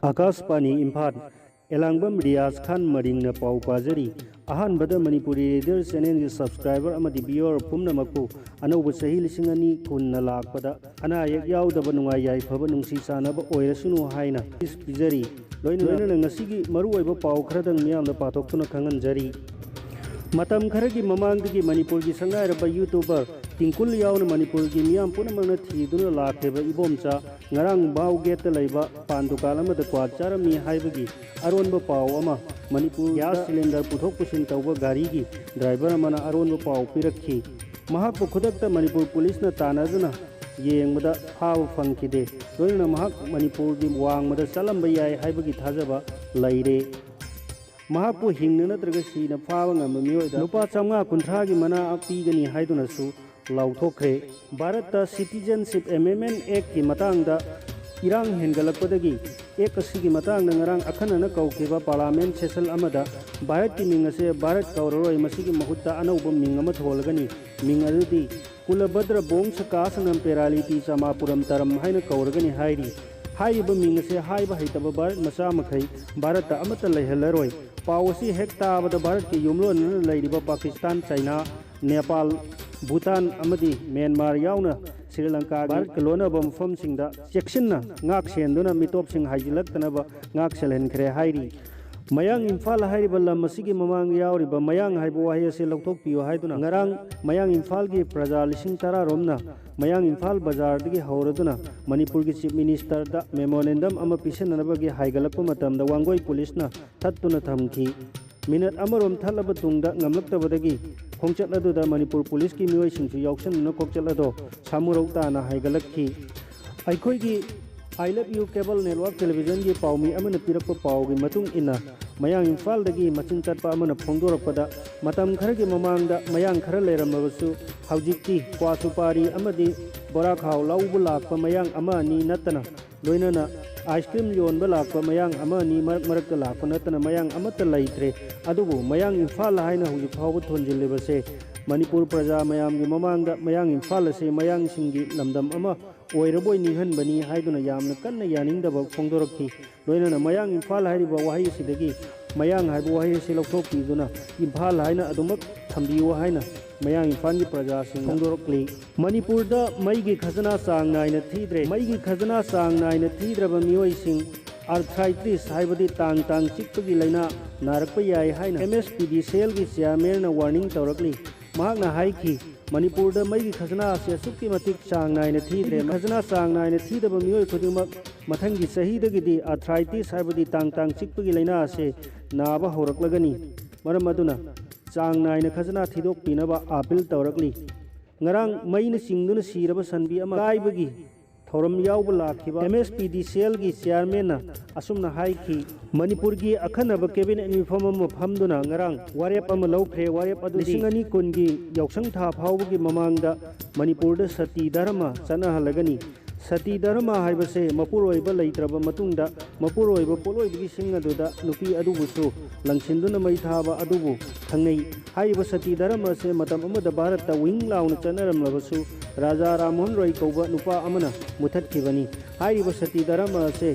आकाशवाणी इम्फाल एलांगबम रियाज खान मरिंगना पाउ पाजरी अहानबदा Manipuri radio channel की subscriber अमदी viewer पुमनमकु अनौब सही लिसिंग अनि कुन्ना लाकपदा अना अयेक याउदब नुंगाई याइफब नुंसी सानब ओइरसुनु हाइना पिजरी लोइना ngasiगी मरु ओइब पाउ खरदंग मियामदा पाथोक्तुना खंगनजरी मतम खरगी ममांगदगी मणिपुर की संगाइरब यूट्यूबर तिंकुल याउन मणिपुर की मियाम पुनमंगना थीदुना लाखेब इबोमचा ngarang बाउ गेट लैबा पान दुकान अमदा क्वा चारमी हाइबगी अरोनब पाउ अमा मणिपुर गैस सिलेंडर पुथोक पुसिन तौबा गाड़ी की ड्राइवर अमना अरोनब पाउ पिरखी महाकु खुदकता मणिपुर पुलिस न तानादुना येंगबदा फाव फंखिदे लोइना महाक मणिपुर की वांगमदा चलंब याय हाइबगी थाजबा लैरे महाकु हिंगना नत्रगा सीना फाव ngam मियोदा लुपा 550 की मना पीगनी हाइदुनसु लाउथोखरे भारत सिटीजनशिप अमेंडमेंट एक्ट की मतंगदा इरांग हेनगलपदगी एक की मतंग नंगरांग अखनना कौखिबा पार्लियामेंट सेशन अमदा भारत की मिंग असे भारत कौररोय मसिगी महुत्ता अनौब मिंग अमा थोलगनी मिंग अदुदी कुलभद्र बोंस कासनम पेरालिटी समापुरम तरम हाइन कौरगनी हाइरी हाइब मिंग असे हाइब हैतब भारत मचा मखै भारत अमत लैहलरोय पावसी हेक्ताबद भारत की युमलोन लैरिबा पाकिस्तान चाइना नेपाल भूटान अमदी म्यांमार याउना श्रीलंका भारत के लोनब मफमसिंगदा चेक्सिनना ngak सेंदुना मिटोपसिंग हाइजिलक्तनब ngak सेलेनखरे हाइरी मयांग इम्फाल हाइरिबा लम असिगी ममांग याउरिबा मयांग हाइबो वाहि असे लौथोकपियो हाइदुना ngarang मयांग इम्फाल की प्रजा लिसिंग 10 रोमना मयांग इम्फाल बाजार दगी हौरदुना मणिपुर की चीफ मिनिस्टर दा मेमोरेंडम अमा पिसननबगी हाइगलप मतमदा वांगोई पुलिसना थत्तुना थमखी मिनट अमरोम थलब तुंगदा ngamlaktabadagi खोंचलदुदा मणिपुर पुलिस की मियोइसिंगसु याउसनना खोक्चलदो सामुरौताना हाइगलक्खी अइखोइगी I love you cable network television की पाउमी अमन पिरप पाउगी मतुंग इना मयांग इम्फाल दगी मचिन चटपा अमन फोंदोरपदा मतम खरगी ममांगदा मयांग खर लेरमबसु हौजिक्ति क्वासुपारी अमदी बोरा खाव लौबु लाकपा मयांग अमा नि नतना लोइनना आइसक्रीम योनब लाकपा मयांग अमा नि मरक मरक लाकपा नतना मयांग अमत लैत्रे अदुबु मयांग इम्फाल हाइना हुजि फाव थोनजिलेबसे मणिपुर प्रजा मयाम की ममांगदा मयांग इम्फाल से मयांग सिंगी लमदम अमा ओइरबोय निहनबनी हाइदुना यामना कन्ना यानिंगदब फोंदोरखी लोइनना मयांग इम्फाल हाइरिबा वाहि सिदगी मयांग हाइबो वाहि से लौथोकपिदुना इम्फाल हाइना अदुमक थंबियो हाइना मयांग इम्फाल की प्रजा सिंग फोंदोरक्ली मणिपुर दा मई की खजना सांग नाइना थीद्रे मई की खजना सांग नाइना थीद्रब मियोय सिंग आर्थराइटिस हाइबदी तांग तांग चिक्पगी लैना नारकप याय हाइना एमएसपीडी सेल की चेयरमैन वार्निंग तौरक्ली महाकना हाइखी मणिपुर दा मई की खजना से सुक्की मतिक सांग नाइना थीद्रे खजना सांग नाइना थीदब मियोय खुदिमक मथंगी सहीदगिदी आर्थराइटिस हाइबदी तांग तांग चिक्पगी लैना से नाबा होरक्लगनी मरम अदुना चांग नाइना खजना थीदोक पिनबा अपील तौरक्ली ngarang maina singduna siraba sanbi ama kaibagi थौरम याव लाखिबा एमएसपीडी सेल की चेयरमैन असुमना हाइखी मणिपुर की अखनब कैबिनेट मिफम मफमदुना ngarang वारेप अम लौख्रे वारेप अदु 2020 की यौसंग था फावगी ममांगदा मणिपुर दा सती धर्म चनहलगनी सती धर्म हाइबसे मपुरोइब लैत्रब मतुंगदा मपुरोइब पोलोइबगी सिंग अदुदा नुपी अदुबुसु लंगसिंदुना मै थाबा अदुबु खंगै हाइब सती धर्म से मतम अमदा भारत ता विंग लाउन चनरमलबसु राजा राममोहन रॉय कौबा नुपा अमना मुथतखिबनी हाइब सती धर्म से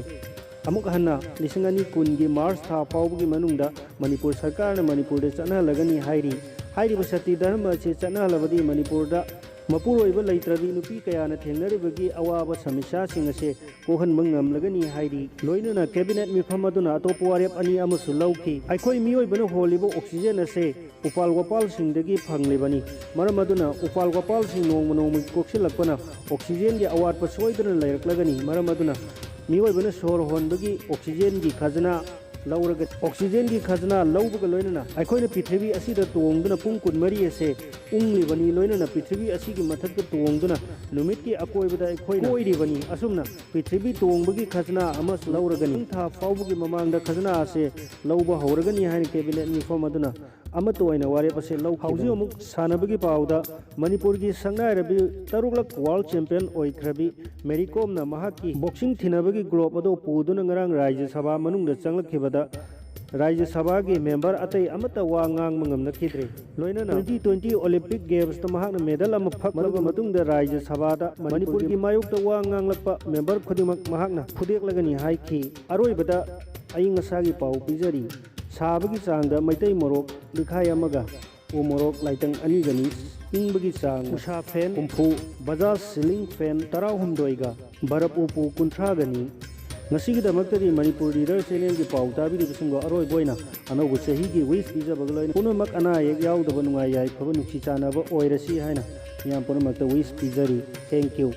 अमुक हन्ना 2020 की मार्च था फावगी मनुंगदा मणिपुर सरकार मणिपुर चनहलगनी हाइरी हाइब सती धर्म से चनहलबदी मणिपुर मपुरोइब लैत्रबी नुपी कयाना थेंगनरिबगी अवाब समीक्षासिंग असे कोहनब ngamlagani हाइरी लोइनना कैबिनेट मिफम अदुना अतोप वारेप अनि अमसु लौखी अइखोइ मियोइबन होलिबो ऑक्सीजन असे उपाल गोपाल सिंहदगी फंगलिबनी मरम अदुना उपाल गोपाल सिंह नोंग नोंग कोक्सिलकपना ऑक्सीजन की अवाटप सोइदना लैरक्लगनी मरम अदुना मियोइबन सोर होनबगी ऑक्सीजन की खजना लौरग ऑक्सीजन की खजना लौबग लोइनना अइखोइना पृथ्वी असिदा तोंगदुना पुंग कुनमरी असे उंगलिबनी लोइनना पृथ्वी असिगी मथक तोंगदुना नुमित की अकोइबदा अइखोइना कोइरिबनी असुमना पृथ्वी तोंगबगी खजना अमस लौरगनी था फावबगी ममांगदा खजना असे लौब हौरगनी हाइन कैबिनेट मिफम अदुना अमत ओइना वारेप असे लौ हौजि अमुक सानबगी पावदा मणिपुर की संगाइरबी तरुगलक वर्ल्ड चैंपियन ओइख्रबी मेरी कोमना महाकी बॉक्सिंग थिनबगी ग्लोब अदो पुदुना ngarang राज्य सभा मनुंगदा चंगलखिबदा Rajya Sabha ki member atai amata wa ngang mangam nakidre. Loinana 2020 Olympic Games ta mahakna medal ama phaklaba matungda Rajya Sabha da Manipur ki mayukta wa ngang lakpa member khudimak mahakna khudek lagani haiki aroi bada aing asagi pau pijari sabagi sangda maitai morok likhai amaga o morok laitang ani gani इंबगी सांग Usha fan उम्फू Bajaj ceiling fan तराव हमदोइगा बरफ उpu कुंथ्रा Ghani ngasigidamakti manipur leader channel gi pau tabi bisingo aroi boina anogu chahi gi wish pija bagloin punomak ana yek yaudaba nungai yai phaba nuchi chana ba oirasi haina yam punomak ta wish pijari thank you